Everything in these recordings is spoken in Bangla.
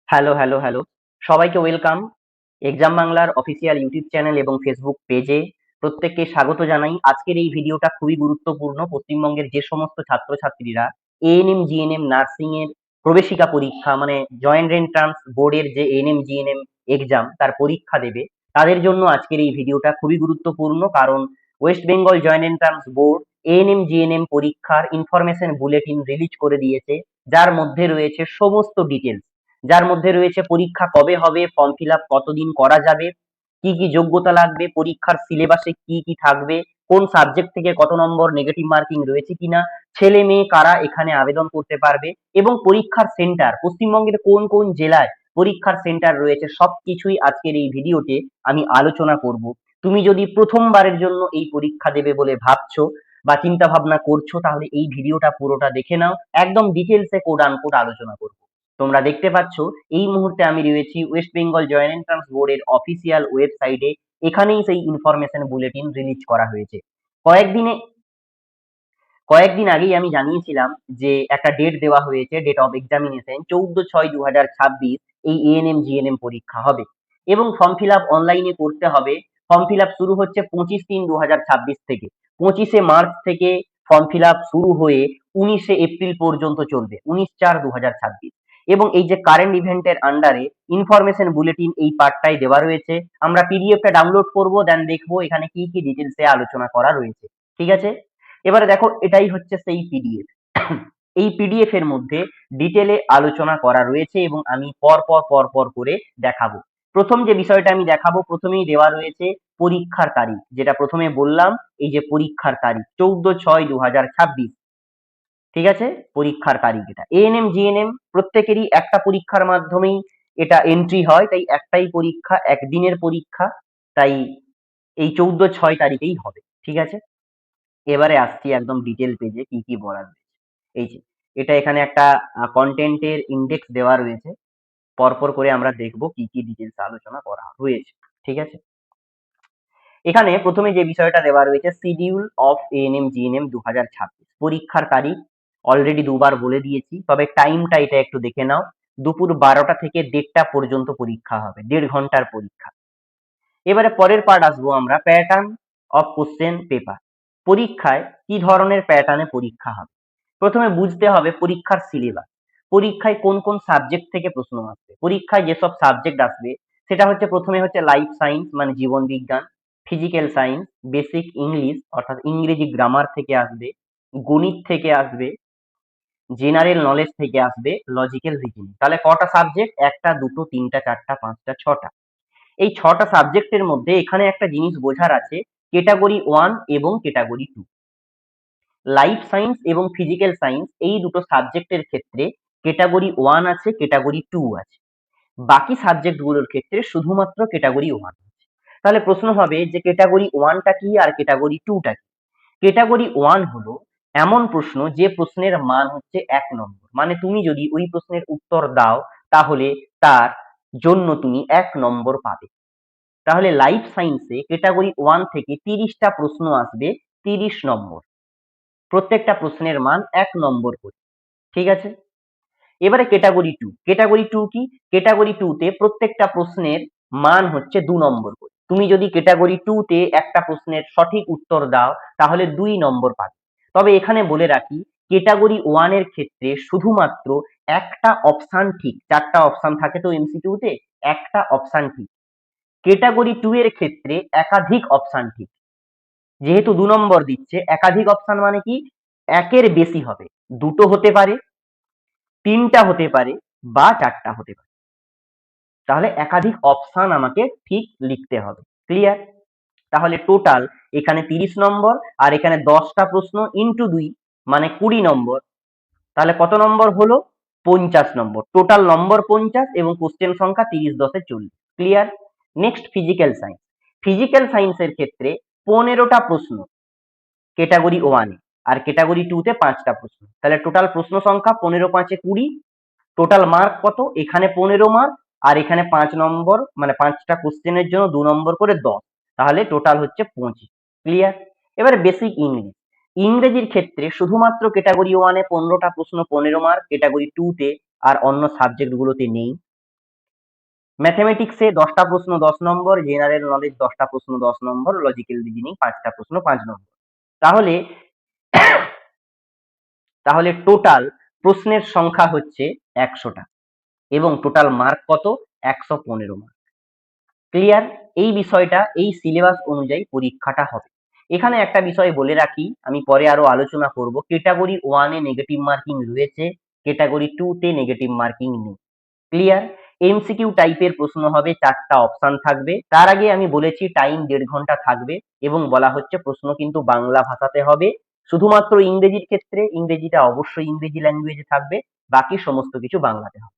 Hello, hello, hello. সবাইকে ওয়েলকাম। এক্সাম বাংলার অফিসিয়াল ইউটিউব চ্যানেল এবং ফেসবুক পেজে প্রত্যেককে স্বাগত জানাই। আজকের এই ভিডিওটা খুবই গুরুত্বপূর্ণ। পশ্চিমবঙ্গের যে সমস্ত ছাত্রছাত্রীরা এএনএম, জিএনএম, নার্সিং এর প্রবেশিকা পরীক্ষা মানে জয়েন্ট এন্ট্রান্স বোর্ডের যে এএনএম, জিএনএম এক্সাম তার পরীক্ষা দেবে, তাদের জন্য আজকের এই ভিডিওটা খুবই গুরুত্বপূর্ণ। কারণ West Bengal joint entrance board ANM, GNM পরীক্ষার ইনফরমেশন বুলেটিন রিলিজ করে দিয়েছে, যার মধ্যে রয়েছে সমস্ত ডিটেলস, যার মধ্যে রয়েছে পরীক্ষা কবে হবে, ফর্ম ফিল আপ কতদিন করা যাবে, কি কি যোগ্যতা লাগবে, পরীক্ষার সিলেবাসে কি কি থাকবে, কোন সাবজেক্ট থেকে কত নম্বর নেগেটিভ মার্কিং রয়েছে কিনা, ছেলে মেয়ে কারা এখানে আবেদন করতে পারবে এবং পরীক্ষার সেন্টার পশ্চিমবঙ্গের কোন কোন জেলায় পরীক্ষার সেন্টার রয়েছে, সবকিছুই আজকের এই ভিডিওতে আমি আলোচনা করব। তুমি যদি প্রথমবারের জন্য এই পরীক্ষা দেবে বলে ভাবছো বা চিন্তা ভাবনা করছো, তাহলে এই ভিডিওটা পুরোটা দেখে নাও। একদম ডিটেলসে কোড আনকোড আলোচনা করব। তোমরা দেখতে পাচ্ছ এই মুহূর্তে আমি রয়েছি ওয়েস্ট বেঙ্গল জয়েন্ট এন্ট্রান্স বোর্ডের অফিসিয়াল ওয়েবসাইটে। এখানেই সেই ইনফরমেশন বুলেটিন রিলিজ করা হয়েছে। কয়েকদিনে কয়েকদিন আগেই আমি জানিয়েছিলাম যে একটা ডেট দেওয়া হয়েছে, ডেট অফ এক্সামিনেশন 14/6/2026 এই এএনএম জিএনএম পরীক্ষা হবে এবং ফর্ম ফিল আপ অনলাইনে করতে হবে। ফর্ম ফিল আপ শুরু হচ্ছে 25/3/2026 থেকে। 25শে মার্চ থেকে ফর্ম ফিল আপ শুরু হয়ে 19শে এপ্রিল পর্যন্ত চলবে, 19/4/2026। এবং এই যে কারেন্ট ইভেন্টের আন্ডারে ইনফরমেশন বুলেটিন এই পার্টটাই দেওয়া রয়েছে। আমরা পিডিএফটা ডাউনলোড করব, দেন দেখবো এখানে কি কি ডিটেলসে আলোচনা করা রয়েছে। ঠিক আছে, এবারে দেখো এটাই হচ্ছে সেই পিডিএফ। এই পিডিএফ এর মধ্যে ডিটেলে আলোচনা করা রয়েছে এবং আমি পর পর পর পর করে দেখাবো। প্রথম যে বিষয়টা আমি দেখাবো, প্রথমেই দেওয়া রয়েছে পরীক্ষার তারিখ, যেটা প্রথমে বললাম, এই যে পরীক্ষার তারিখ 14/6/2026। ঠিক আছে, পরীক্ষার তারিখ এটা। এএনএম, জিএনএম প্রত্যেকেরই একটা পরীক্ষার মাধ্যমেই এটা এন্ট্রি হয়, তাই একটাই পরীক্ষা, একদিনের পরীক্ষা, তাই এই 14/6 তারিখেই হবে। ঠিক আছে, এবারে আসছি একদম ডিটেল পেজে কি কি বলা রয়েছে। এই যে এটা এখানে একটা কন্টেন্টের ইন্ডেক্স দেওয়া রয়েছে, পরপর করে আমরা দেখব কি কি ডিটেলস আলোচনা করা রয়েছে। ঠিক আছে, এখানে প্রথমে যে বিষয়টা দেওয়া রয়েছে, শিডিউল অফ এএনএম জিএনএম 2026, পরীক্ষার তারিখ অলরেডি দুবার বলে দিয়েছি, তবে টাইমটা এটা একটু দেখে নাও। দুপুর 12টা থেকে 1:30টা পর্যন্ত পরীক্ষা হবে, 1.5 ঘন্টার পরীক্ষা। এবারে পরের পার্ট আসবো আমরা, প্যাটার্ন অফ কোশ্চেন পেপার, পরীক্ষায় কি ধরনের প্যাটার্নে পরীক্ষা হবে। প্রথমে বুঝতে হবে পরীক্ষার সিলেবাস, পরীক্ষায় কোন কোন সাবজেক্ট থেকে প্রশ্ন আসবে। পরীক্ষায় যেসব সাবজেক্ট আসবে সেটা হচ্ছে, প্রথমে হচ্ছে লাইফ সায়েন্স মানে জীবন বিজ্ঞান, ফিজিক্যাল সায়েন্স, বেসিক ইংলিশ অর্থাৎ ইংরেজি গ্রামার থেকে আসবে, গণিত থেকে আসবে, জেনারেল নলেজ থেকে আসবে, লজিক্যাল রিজনিং। তাহলে কটা সাবজেক্ট? একটা, দুটো, তিনটা, চারটা, পাঁচটা, ছটা। এই ছটা সাবজেক্টের মধ্যে এখানে একটা জিনিস বোঝার আছে, ক্যাটাগরি 1 এবং ক্যাটাগরি 2। লাইফ সায়েন্স এবং ফিজিক্যাল সায়েন্স এই দুটো সাবজেক্টের ক্ষেত্রে ক্যাটাগরি 1 আছে, ক্যাটাগরি 2 আছে। বাকি সাবজেক্ট গুলোর ক্ষেত্রে শুধুমাত্র ক্যাটাগরি 1 আছে। তাহলে প্রশ্ন হবে যে ক্যাটাগরি 1টা কি আর ক্যাটাগরি 2টা কি। ক্যাটাগরি 1 হলো এমন প্রশ্ন যে প্রশ্নের মান হচ্ছে 1 নম্বর, মানে তুমি যদি ওই প্রশ্নের উত্তর দাও তাহলে তার জন্য তুমি 1 নম্বর পাবে। তাহলে লাইফ সায়েন্সে ক্যাটাগরি 1 থেকে 30টা প্রশ্ন আসবে, 30 নম্বর, প্রত্যেকটা প্রশ্নের মান 1 নম্বর করে। ঠিক আছে, এবারে ক্যাটাগরি 2, ক্যাটাগরি 2 কি? ক্যাটাগরি 2 তে প্রত্যেকটা প্রশ্নের মান হচ্ছে 2 নম্বর করে। তুমি যদি ক্যাটাগরি 2 তে একটা প্রশ্নের সঠিক উত্তর দাও তাহলে 2 নম্বর পাবে। তবে এখানে বলে রাখি, ক্যাটাগরি 1 এর ক্ষেত্রে শুধুমাত্র একটা অপশন ঠিক, 4টা অপশন থাকে তো এমসিকিউ তে, একটা অপশন ঠিক। ক্যাটাগরি 2 এর ক্ষেত্রে একাধিক অপশন ঠিক। যেহেতু 2 নম্বর দিচ্ছে, একাধিক অপশন মানে কি, একের বেশি হবে, দুটো হতে পারে, তিনটা হতে পারে বা চারটা হতে পারে। তাহলে একাধিক অপশন আমাকে ঠিক লিখতে হবে। ক্লিয়ার? তাহলে টোটাল এখানে 30 নম্বর, আর এখানে 10টা প্রশ্ন ইন্টু 2 মানে 20 নম্বর। তাহলে কত নম্বর হলো? 50 নম্বর। টোটাল নম্বর 50 এবং কোশ্চেন সংখ্যা 30×10=40। Clear? Next physical science. Physical সায়েন্সের ক্ষেত্রে 15টা প্রশ্ন ক্যাটাগরি 1 এ, আর ক্যাটাগরি 2 তে 5টা প্রশ্ন। তাহলে টোটাল প্রশ্ন সংখ্যা 15×5=20। টোটাল মার্ক কত? এখানে 15 মার্ক, আর এখানে 5 নম্বর, মানে 5টা কোশ্চেনের জন্য 2 নম্বর করে 10। তাহলে টোটাল হচ্ছে 25। ক্লিয়ার? এবারে বেসিক ইংলিশ। ইংরেজির ক্ষেত্রে শুধুমাত্র ক্যাটাগরি 1 এ 15টা প্রশ্ন, 15 মার্ক, ক্যাটাগরি 2 তে আর অন্য সাবজেক্ট গুলোতে নেই। ম্যাথমেটিক্সে 10টা প্রশ্ন 10 নম্বর, জেনারেল নলেজ 10টা প্রশ্ন 10 নম্বর, লজিক্যাল রিজনিং 5টা প্রশ্ন 5 নম্বর। তাহলে তাহলে টোটাল প্রশ্নের সংখ্যা হচ্ছে 100টা এবং টোটাল মার্ক কত? 115 মার্ক। ক্লিয়ার? এই বিষয়টা এই সিলেবাস অনুযায়ী পরীক্ষাটা হবে। এখানে একটা বিষয় বলে রাখি, আমি পরে আরো আলোচনা করব। ক্যাটাগরি 1 এ নেগেটিভ মার্কিং রয়েছে, ক্যাটাগরি 2 তে নেগেটিভ মার্কিং নেই। ক্লিয়ার? এমসিকিউ টাইপের প্রশ্ন হবে, 4টা অপশন থাকবে। তার আগে আমি বলেছি টাইম 1.5 ঘন্টা থাকবে এবং বলা হচ্ছে প্রশ্ন কিন্তু বাংলা ভাষাতে হবে। শুধুমাত্র ইংরেজির ক্ষেত্রে ইংরেজিটা অবশ্যই ইংরেজি ল্যাঙ্গুয়েজে থাকবে, বাকি সমস্ত কিছু বাংলাতে হবে।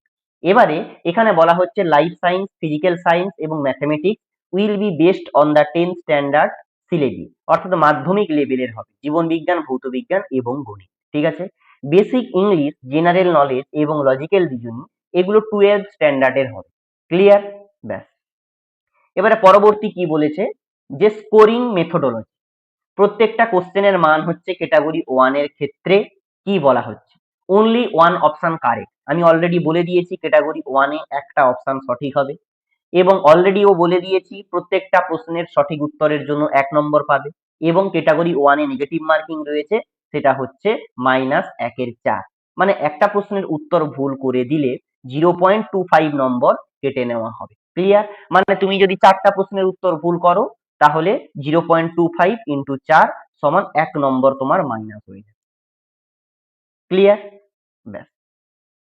এবারে এখানে বলা হচ্ছে লাইফ সায়েন্স, ফিজিক্যাল সায়েন্স এবং mathematics will be based on the 10th standard syllabus, অর্থাৎ মাধ্যমিক লেভেলের হবে জীবন বিজ্ঞান, ভৌত বিজ্ঞান এবং গণিত। ঠিক আছে? বেসিক ইংলিশ, জেনারেল নলেজ এবং লজিক্যাল রিজনিং এগুলো 12th স্ট্যান্ডার্ডের হবে। ক্লিয়ার? ব্যাস। এবারে পরবর্তী কি বলেছে, যে স্কোরিং মেথোডোলজি। প্রত্যেকটা কোশ্চেনের মান হচ্ছে ক্যাটাগরি 1 এর ক্ষেত্রে কি বলা হচ্ছে, অনলি ওয়ান অপশন কারেক্ট। আমি অলরেডি বলে দিয়েছি ক্যাটাগরি 1 এ একটা অপশন সঠিক হবে এবং অলরেডিও বলে দিয়েছি প্রত্যেকটা প্রশ্নের সঠিক উত্তরের জন্য 1 নম্বর পাবে এবং ক্যাটাগরি 1 এ নেগেটিভ মার্কিং রয়েছে, সেটা হচ্ছে -1/4। মানে একটা প্রশ্নের উত্তর ভুল করে দিলে 0.25 নম্বর কেটে নেওয়া হবে। ক্লিয়ার? মানে তুমি যদি 4টা প্রশ্নের উত্তর ভুল করো তাহলে 0.25 ইন্টু 4 সমান 1 নম্বর তোমার মাইনাস হয়ে যাবে। ক্লিয়ার? ব্যাস।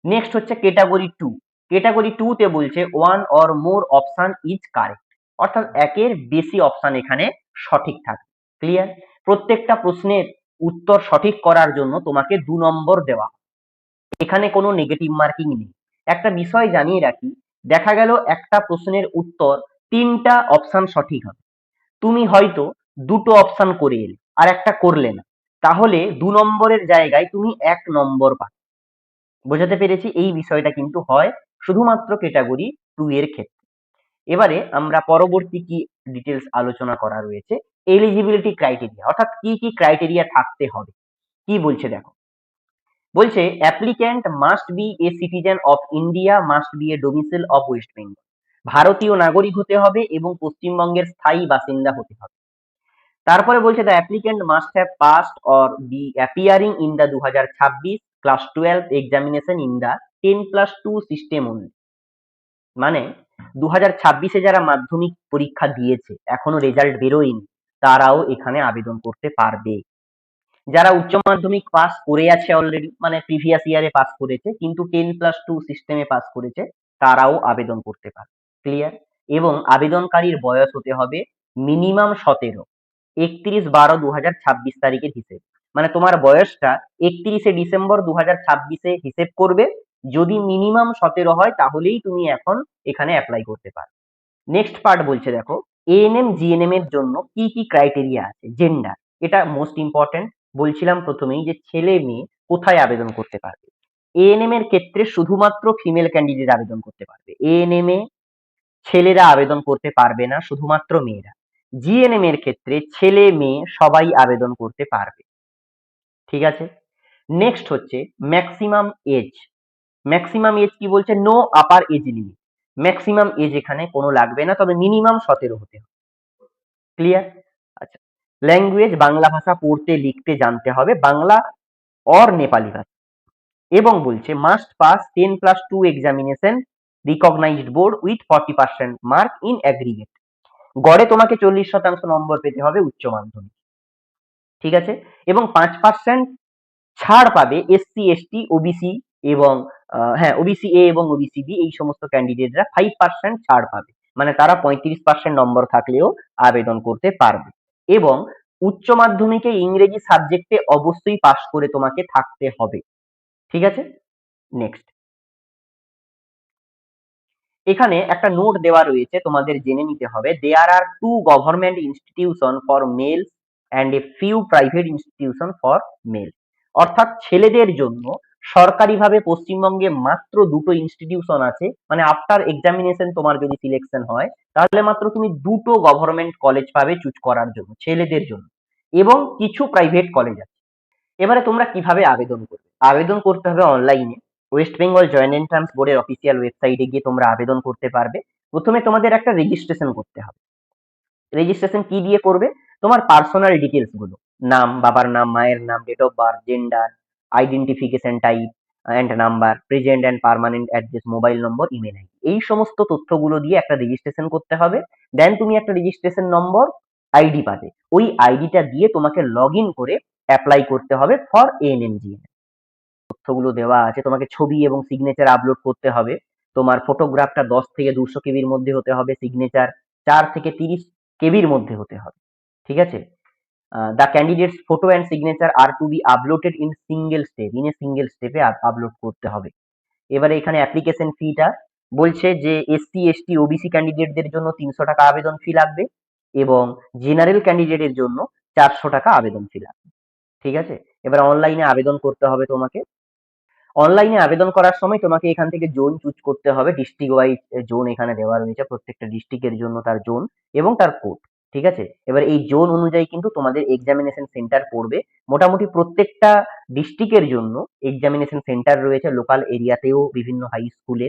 নেক্সট হচ্ছে ক্যাটাগরি 2। ক্যাটাগরি 2 তে বলছে one or more option is correct, অর্থাৎ একের বেশি অপশন এখানে সঠিক থাকে। ক্লিয়ার? প্রত্যেকটা প্রশ্নের উত্তর সঠিক করার জন্য তোমাকে 2 নম্বর দেওয়া, এখানে কোনো নেগেটিভ মার্কিং নেই। একটা বিষয় জানিয়ে রাখি, দেখা গেল একটা প্রশ্নের উত্তর 3টা অপশন সঠিক হবে, তুমি হয়তো 2টো অপশন করে এলে আর একটা করলে না, তাহলে 2 নম্বরের জায়গায় তুমি 1 নম্বর পাবে। বোঝাতে পেরেছি? এই বিষয়টা কিন্তু হয় শুধুমাত্র ক্যাটাগরি 2 এর ক্ষেত্রে। এবারে আমরা পরবর্তী কি ডিটেলস আলোচনা করা রয়েছে, এলিজিবিলিটি ক্রাইটেরিয়া, অর্থাৎ কি কি ক্রাইটেরিয়া থাকতে হবে। কি বলছে দেখো, বলছে applicant must B a citizen of India, must B A domicile of West Bengal. ভারতীয় নাগরিক হতে হবে এবং পশ্চিমবঙ্গের স্থায়ী বাসিন্দা হতে হবে। তারপরে বলছে the applicant must have passed or be appearing in the 2026 class 12 examination in the 10+2 system only. মানে 2026-এ যারা মাধ্যমিক পরীক্ষা দিয়েছে এখনো রেজাল্ট বেরোয়নি, তারাও এখানে আবেদন করতে পারবে। যারা উচ্চ মাধ্যমিক পাস করে আছে অলরেডি, মানে প্রিভিয়াস ইয়ারে পাস করেছে কিন্তু 10+2 সিস্টেমে পাস করেছে, তারাও আবেদন করতে পারে। ক্লিয়ার? এবং আবেদনকারীর বয়স হতে হবে মিনিমাম 17, 31/12/2026 তারিখের হিসেবে। মানে তোমার বয়সটা 31শে ডিসেম্বর 2026-এ হিসেব করবে। যদি মিনিমাম 17 হয় তাহলেই তুমি এখন এখানে অ্যাপ্লাই করতে পারো। নেক্সট পার্ট বলছে দেখো, এএনএম জিএনএম এর জন্য কি কি ক্রাইটেরিয়া আছে। জেন্ডার, এটা মোস্ট ইম্পর্টেন্ট। বলছিলাম প্রথমেই যে ছেলে মেয়ে কোথায় আবেদন করতে পারবে। এএনএম এর ক্ষেত্রে শুধুমাত্র ফিমেল ক্যান্ডিডেট আবেদন করতে পারবে। এএনএম এ ছেলেরা আবেদন করতে পারবে না, শুধুমাত্র মেয়েরা। জিএনএম এর ক্ষেত্রে ছেলে মেয়ে সবাই আবেদন করতে পারবে। ঠিক আছে? নেক্সট হচ্ছে ম্যাক্সিমাম এজ। ম্যাক্সিমাম এজ কি বলছে, no upper age limit. Maximum age এখানে কোনো লাগবে না, তবে মিনিমাম 17 হতে হবে। ক্লিয়ার? আচ্ছা। ল্যাঙ্গুয়েজ, বাংলা ভাষা পড়তে লিখতে জানতে হবে, বাংলা অর নেপালি ভাষা। এবং বলছে must pass 10+2 examination recognized board with 40% mark in aggregate. গড়ে তোমাকে 40% নম্বর পেতে হবে উচ্চ মাধ্যমিক। ঠিক আছে? এবং 5% ছাড় পাবে এসসি এসটি ওবিসি এবং হ্যাঁ ওবিসি এ এবং ওবিসি বি, এই সমস্ত ক্যান্ডিডেটরা 5% ছাড় পাবে। মানে তারা 35% নম্বর থাকলেও আবেদন করতে পারবে। এবং উচ্চ মাধ্যমিকে ইংরেজি সাবজেক্টে অবশ্যই পাশ করে তোমাকে থাকতে হবে। ঠিক আছে? নেক্সট, এখানে একটা নোট দেওয়া রয়েছে, তোমাদের জেনে নিতে হবে। There are 2 government institution for males and a few private institution for male. অর্থাৎ ছেলেদের জন্য সরকারিভাবে পশ্চিমবঙ্গে মাত্র 2টো ইনস্টিটিউশন আছে। মানে আফটার এক্সামিনেশন তোমার যদি সিলেকশন হয় তাহলে মাত্র তুমি 2টো গভর্নমেন্ট কলেজ পাবে চুজ করার জন্য ছেলেদের জন্য, এবং কিছু প্রাইভেট কলেজ আছে। এবারে তোমরা কিভাবে আবেদন করবে? আবেদন করতে হবে অনলাইনে। ওয়েস্ট বেঙ্গল জয়েন্ট এন্ট্রান্স বোর্ডের অফিসিয়াল ওয়েবসাইটে গিয়ে তোমরা আবেদন করতে পারবে। প্রথমে তোমাদের একটা রেজিস্ট্রেশন করতে হবে। রেজিস্ট্রেশন কি দিয়ে করবে? তোমার পার্সোনাল ডিটেলস গুলো, নাম, বাবার নাম, মায়ের নাম, date of birth, gender, identification type and number, present and permanent address, mobile number, email ID, এই সমস্ত তথ্যগুলো দিয়ে একটা রেজিস্ট্রেশন করতে হবে। দেন তুমি একটা রেজিস্ট্রেশন নম্বর, আইডি পাবে। ওই আইডিটা দিয়ে তোমাকে লগ ইন করে অ্যাপ্লাই করতে হবে ফর এএনএমজিএন। তথ্যগুলো দেওয়া আছে, তোমাকে ছবি এবং সিগনেচার আপলোড করতে হবে। তোমার ফটোগ্রাফটা 10 থেকে 200 কেবির মধ্যে হতে হবে, সিগনেচার 4 থেকে 30 কেবির মধ্যে হতে হবে। ঠিক আছে? The candidate's photo and signature are to be uploaded in single step, in a single স্টেপে আপলোড করতে হবে। এবারে এখানে অ্যাপ্লিকেশন ফিটা বলছে যে এসসি এসটি ওবিসি ক্যান্ডিডেটদের জন্য 300 টাকা আবেদন ফি লাগবে এবং জেনারেল ক্যান্ডিডেটের জন্য 400 টাকা আবেদন ফি লাগবে। ঠিক আছে? এবার অনলাইনে আবেদন করতে হবে তোমাকে। অনলাইনে আবেদন করার সময় তোমাকে এখান থেকে জোন চুজ করতে হবে। ডিস্ট্রিক্ট ওয়াইজ জোন এখানে দেওয়া রয়েছে, প্রত্যেকটা ডিস্ট্রিক্টের জন্য তার জোন এবং তার কোড। ঠিক আছে? এবার এই জোন অনুযায়ী কিন্তু তোমাদের এক্সামিনেশন সেন্টার পড়বে। মোটামুটি প্রত্যেকটা ডিস্ট্রিক্টের জন্য এক্সামিনেশন সেন্টার রয়েছে। লোকাল এরিয়াতেও বিভিন্ন হাই স্কুলে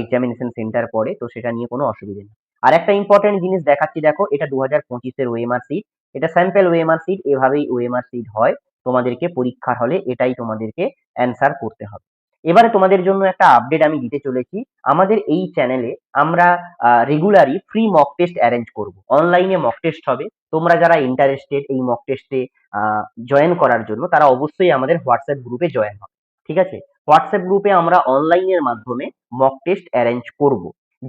এক্সামিনেশন সেন্টার পড়ে, তো সেটা নিয়ে কোনো অসুবিধা নেই। আর একটা ইম্পর্টেন্ট জিনিস দেখাচ্ছি, দেখো এটা 2025-এর ওএমআর সিট, এটা স্যাম্পল ওএমআর সিট, এভাবেই ওএমআর সিট হয়। তোমাদেরকে পরীক্ষার হলে এটাই তোমাদেরকে অ্যান্সার করতে হবে। এবারে তোমাদের জন্য একটা আপডেট আমি দিতে চলেছি। আমাদের এই চ্যানেলে আমরা রেগুলারই ফ্রি মক টেস্ট অ্যারেঞ্জ করব। অনলাইনে মক টেস্ট হবে। তোমরা যারা ইন্টারেস্টেড এই মক টেস্টে জয়েন করার জন্য, তারা অবশ্যই আমাদের হোয়াটসঅ্যাপ গ্রুপে জয়েন হবে। ঠিক আছে? হোয়াটসঅ্যাপ গ্রুপে আমরা অনলাইনের মাধ্যমে মক টেস্ট অ্যারেঞ্জ করব।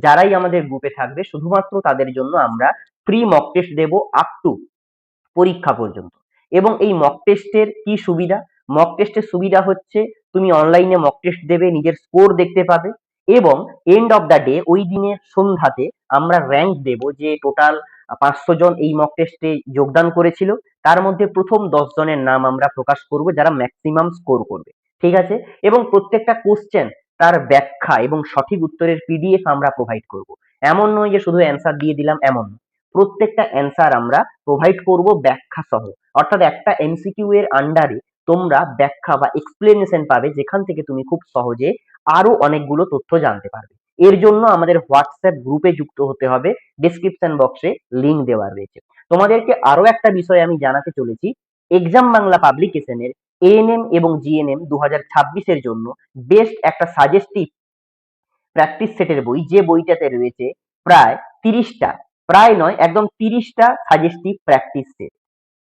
যারাই আমাদের গ্রুপে থাকবে শুধুমাত্র তাদের জন্য আমরা ফ্রি মক টেস্ট দেব আপ টু পরীক্ষা পর্যন্ত। এবং এই মক টেস্টের কি সুবিধা? মক টেস্টের সুবিধা হচ্ছে তুমি অনলাইনে মক টেস্ট দেবে, নিজের স্কোর দেখতে পাবে এবং এন্ড অফ দ্য ডে ওই দিনের সন্ধ্যাতে আমরা র্যাঙ্ক দেব যে টোটাল 500 জন এই মক টেস্টে যোগদান করেছিল, তার মধ্যে প্রথম 10 জনের নাম আমরা প্রকাশ করব যারা ম্যাক্সিমাম স্কোর করবে। ঠিক আছে? এবং প্রত্যেকটা কোশ্চেন, তার ব্যাখ্যা এবং সঠিক উত্তরের পিডিএফ আমরা প্রোভাইড করব। এমন নয় যে শুধু অ্যান্সার দিয়ে দিলাম, এমন নয়। প্রত্যেকটা অ্যান্সার আমরা প্রোভাইড করব ব্যাখ্যা সহ। অর্থাৎ একটা এমসিকিউ এর আন্ডারে তোমরা ব্যাখ্যা বা এক্সপ্লেনেশন পাবে, যেখান থেকে তুমি খুব সহজে আরো অনেকগুলো তথ্য জানতে পারবে। এর জন্য আমাদের হোয়াটসঅ্যাপ গ্রুপে যুক্ত হতে হবে। ডেসক্রিপশন বক্সে লিংক দেওয়া রয়েছে। তোমাদেরকে আরো একটা বিষয় আমি জানাতে চলেছি। এক্সাম বাংলা পাবলিকেশনের এএনএম এবং জিএনএম 2026-এর জন্য বেস্ট একটা সাজেস্টিভ প্র্যাকটিস সেটের বই, যে বইটাতে রয়েছে প্রায় 30টা, প্রায় নয় একদম 30টা suggestive practice set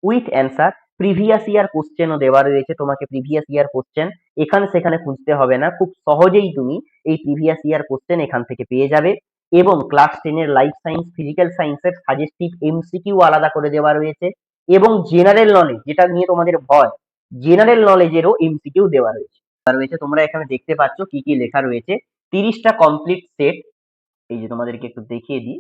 with answer. Previous year কোশ্চেনও দেওয়া রয়েছে। তোমাকে প্রিভিয়াস ইয়ার কোশ্চেন এখানে সেখানে খুঁজতে হবে না, খুব সহজেই তুমি এই প্রিভিয়াস ইয়ার কোশ্চেন এখান থেকে পেয়ে যাবে। এবং ক্লাস 10-এর লাইফ সায়েন্স, ফিজিক্যাল সায়েন্সের সাজেস্টিভ এমসিকিউ আলাদা করে দেওয়া রয়েছে এবং জেনারেল নলেজ, যেটা নিয়ে তোমাদের ভয়, জেনারেল নলেজেরও এমসিকিউ দেওয়া রয়েছে। তোমরা এখানে দেখতে পাচ্ছ কি কি লেখা রয়েছে। 30টা কমপ্লিট সেট, এই যে তোমাদেরকে একটু দেখিয়ে দিই।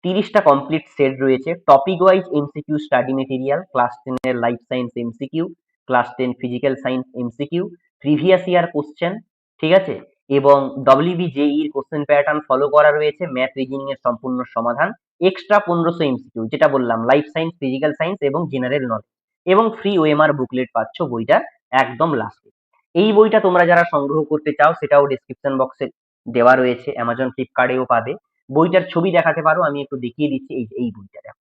30টা কমপ্লিট সেট রয়েছে। Topic wise MCQ study material, class 10-এর life science MCQ, class 10 physical science MCQ, previous year question. ঠিক আছে? এবং ডব্লিউবিজেই এর কোশ্চেন প্যাটার্ন ফলো করা রয়েছে, ম্যাথ রিজনিং এর সম্পূর্ণ সমাধান, এক্সট্রা 1500 এমসিকিউ, যেটা বললাম লাইফ সায়েন্স, ফিজিক্যাল সায়েন্স এবং জেনারেল নলেজ, এবং ফ্রি ওএমআর বুকলেট পাচ্ছ বইটার একদম লাস্টে। এই বইটা তোমরা যারা সংগ্রহ করতে চাও সেটাও ডেসক্রিপশন বক্সে দেওয়া রয়েছে, অ্যামাজন ফ্লিপকার্টেও পাবে। বইটার ছবি দেখাতে পারো, আমি একটু দেখিয়ে দিচ্ছি। এই বইটা দেখো,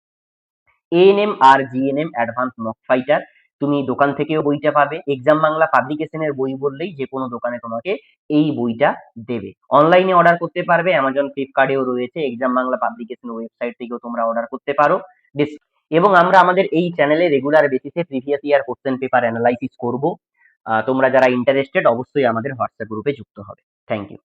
এএনএম আর জিএনএম অ্যাডভান্স মক ফাইটার। তুমি দোকান থেকেও বইটা পাবে। এক্সাম বাংলা পাবলিকেশনের বই বললেই যে কোনো দোকানে তোমাকে এই বইটা দেবে। অনলাইনে অর্ডার করতে পারবে, অ্যামাজন ফ্লিপকার্টেও রয়েছে। এক্সাম বাংলা পাবলিকেশন ওয়েবসাইট থেকেও তোমরা অর্ডার করতে পারো। এবং আমরা আমাদের এই চ্যানেলে রেগুলার বেসিসে previous year question paper analysis করব। তোমরা যারা ইন্টারেস্টেড অবশ্যই আমাদের হোয়াটসঅ্যাপ গ্রুপে যুক্ত হবে। Thank you.